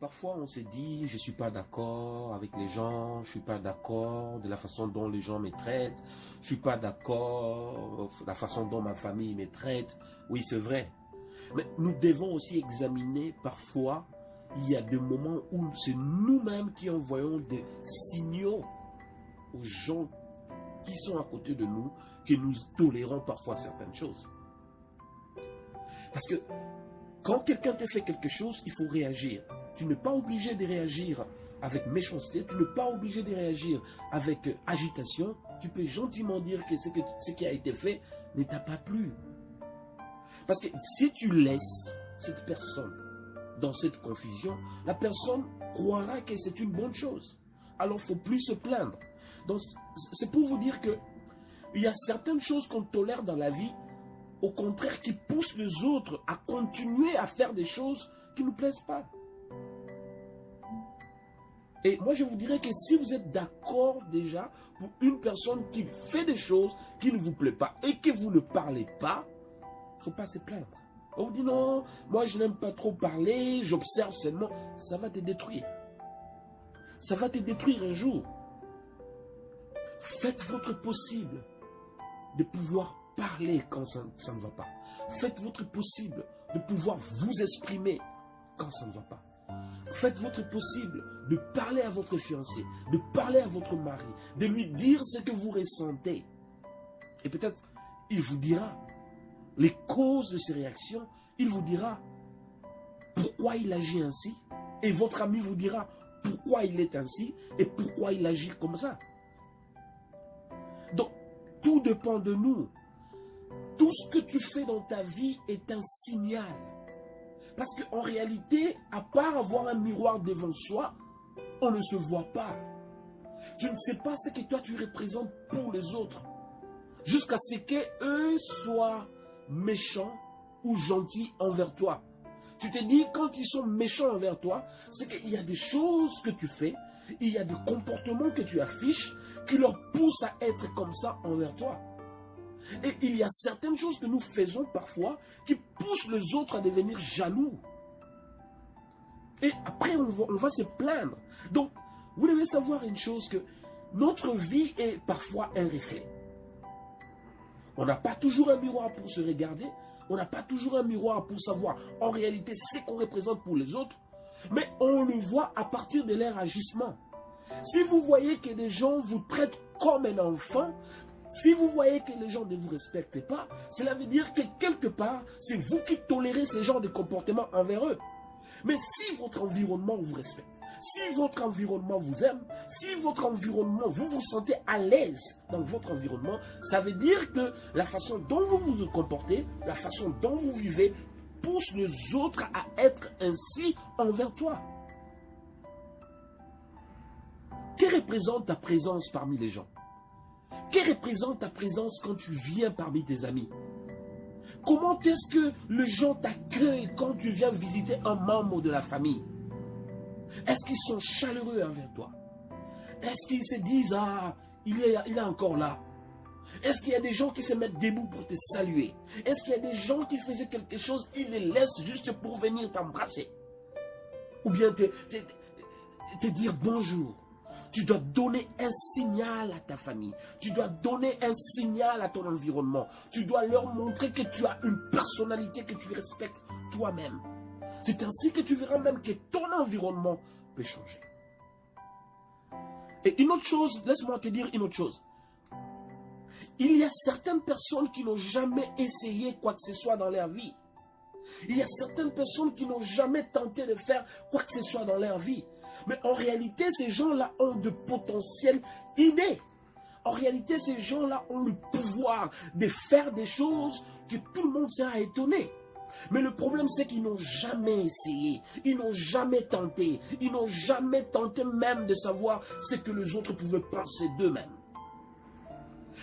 parfois on se dit, je ne suis pas d'accord avec les gens, je ne suis pas d'accord de la façon dont les gens me traitent, je ne suis pas d'accord de la façon dont ma famille me traite. Oui, c'est vrai. Mais nous devons aussi examiner parfois, il y a des moments où c'est nous-mêmes qui envoyons des signaux aux gens qui sont à côté de nous, que nous tolérons parfois certaines choses. Parce que quand quelqu'un te fait quelque chose, il faut réagir. Tu n'es pas obligé de réagir avec méchanceté, tu n'es pas obligé de réagir avec agitation. Tu peux gentiment dire que ce qui a été fait ne t'a pas plu. Parce que si tu laisses cette personne dans cette confusion, la personne croira que c'est une bonne chose. Alors il ne faut plus se plaindre. Donc c'est pour vous dire que il y a certaines choses qu'on tolère dans la vie, au contraire, qui poussent les autres à continuer à faire des choses qui ne nous plaisent pas. Et moi, je vous dirais que si vous êtes d'accord déjà pour une personne qui fait des choses qui ne vous plaisent pas et que vous ne parlez pas, il ne faut pas se plaindre. On vous dit non, moi je n'aime pas trop parler, j'observe seulement. Ça va te détruire. Ça va te détruire un jour. Faites votre possible de pouvoir parler quand ça ne va pas. Faites votre possible de pouvoir vous exprimer quand ça ne va pas. Faites votre possible de parler à votre fiancé, de parler à votre mari, de lui dire ce que vous ressentez. Et peut-être, il vous dira les causes de ses réactions, il vous dira pourquoi il agit ainsi, et votre ami vous dira pourquoi il est ainsi, et pourquoi il agit comme ça. Donc, tout dépend de nous. Tout ce que tu fais dans ta vie est un signal. Parce qu'en réalité, à part avoir un miroir devant soi, on ne se voit pas. Tu ne sais pas ce que toi tu représentes pour les autres. Jusqu'à ce qu'eux soient méchants ou gentils envers toi. Tu te dis, quand ils sont méchants envers toi, c'est qu'il y a des choses que tu fais, il y a des comportements que tu affiches qui leur poussent à être comme ça envers toi. Et il y a certaines choses que nous faisons parfois qui poussent les autres à devenir jaloux. Et après, on va se plaindre. Donc, vous devez savoir une chose, que notre vie est parfois un reflet. On n'a pas toujours un miroir pour se regarder. On n'a pas toujours un miroir pour savoir en réalité ce qu'on représente pour les autres. Mais on le voit à partir de leur agissement. Si vous voyez que des gens vous traitent comme un enfant, si vous voyez que les gens ne vous respectent pas, cela veut dire que quelque part, c'est vous qui tolérez ce genre de comportement envers eux. Mais si votre environnement vous respecte, si votre environnement vous aime, si votre environnement, vous vous sentez à l'aise dans votre environnement, ça veut dire que la façon dont vous vous comportez, la façon dont vous vivez, pousse les autres à être ainsi envers toi. Que représente ta présence parmi les gens? Que représente ta présence quand tu viens parmi tes amis? Comment est-ce que les gens t'accueillent quand tu viens visiter un membre de la famille? Est-ce qu'ils sont chaleureux envers toi? Est-ce qu'ils se disent, ah, il est encore là? Est-ce qu'il y a des gens qui se mettent debout pour te saluer? Est-ce qu'il y a des gens qui faisaient quelque chose, ils les laissent juste pour venir t'embrasser? Ou bien te dire bonjour? Tu dois donner un signal à ta famille. Tu dois donner un signal à ton environnement. Tu dois leur montrer que tu as une personnalité que tu respectes toi-même. C'est ainsi que tu verras même que ton environnement peut changer. Et une autre chose, laisse-moi te dire une autre chose. Il y a certaines personnes qui n'ont jamais essayé quoi que ce soit dans leur vie. Il y a certaines personnes qui n'ont jamais tenté de faire quoi que ce soit dans leur vie. Mais en réalité, ces gens-là ont de potentiel inné. En réalité, ces gens-là ont le pouvoir de faire des choses que tout le monde sera étonné. Mais le problème, c'est qu'ils n'ont jamais essayé. Ils n'ont jamais tenté. Ils n'ont jamais tenté même de savoir ce que les autres pouvaient penser d'eux-mêmes.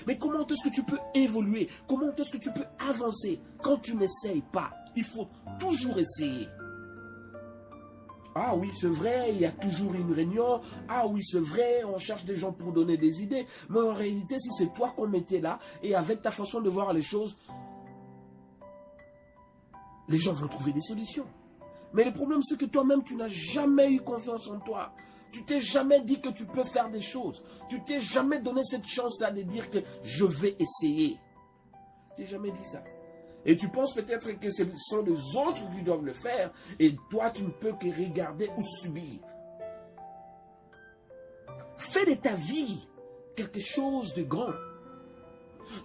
Mais comment est-ce que tu peux évoluer? Comment est-ce que tu peux avancer quand tu n'essayes pas? Il faut toujours essayer. Ah oui, c'est vrai, il y a toujours une réunion. Ah oui, c'est vrai, on cherche des gens pour donner des idées. Mais en réalité, si c'est toi qu'on mettait là, et avec ta façon de voir les choses, les gens vont trouver des solutions. Mais le problème, c'est que toi-même, tu n'as jamais eu confiance en toi. Tu t'es jamais dit que tu peux faire des choses. Tu t'es jamais donné cette chance-là de dire que je vais essayer. Tu t'es jamais dit ça. Et tu penses peut-être que ce sont les autres qui doivent le faire et toi, tu ne peux que regarder ou subir. Fais de ta vie quelque chose de grand.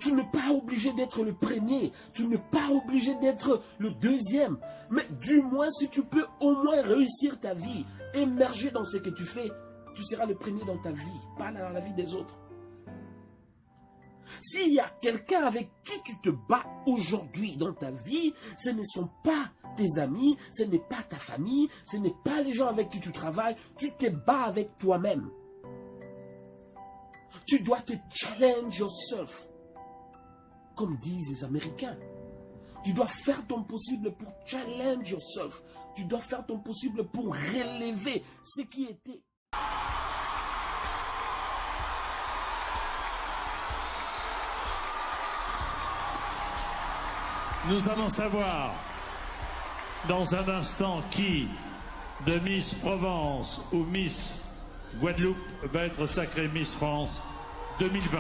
Tu n'es pas obligé d'être le premier. Tu n'es pas obligé d'être le deuxième. Mais du moins, si tu peux au moins réussir ta vie, émerger dans ce que tu fais, tu seras le premier dans ta vie, pas dans la vie des autres. S'il y a quelqu'un avec qui tu te bats aujourd'hui dans ta vie, ce ne sont pas tes amis, ce n'est pas ta famille, ce n'est pas les gens avec qui tu travailles, tu te bats avec toi-même. Tu dois te challenge yourself. Comme disent les Américains. Tu dois faire ton possible pour challenge yourself. Tu dois faire ton possible pour relever ce qui était. Nous allons savoir dans un instant qui de Miss Provence ou Miss Guadeloupe va être sacrée Miss France 2020.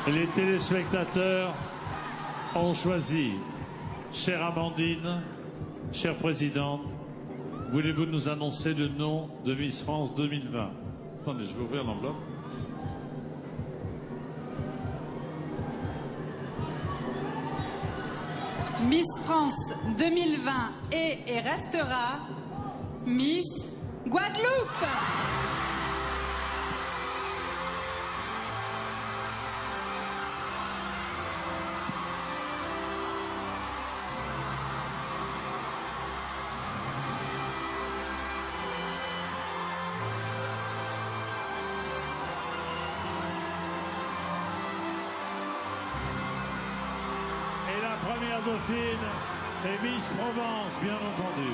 Les téléspectateurs ont choisi. Chère Amandine, chère présidente, voulez-vous nous annoncer le nom de Miss France 2020? Attendez, je vais ouvrir l'enveloppe. Miss France 2020 est et restera Miss Guadeloupe. Première dauphine et Miss Provence, bien entendu.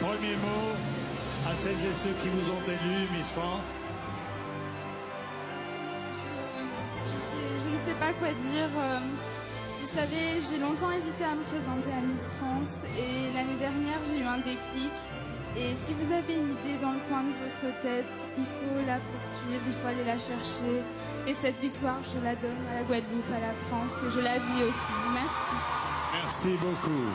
Premier mot à celles et ceux qui vous ont élu, Miss France. Je ne sais pas quoi dire. Vous savez, j'ai longtemps hésité à me présenter à Miss France et l'année dernière, j'ai eu un déclic. Et si vous avez une idée dans le coin de votre tête, il faut la poursuivre, il faut aller la chercher. Et cette victoire, je la donne à la Guadeloupe, à la France et je la vis aussi. Merci. Merci beaucoup.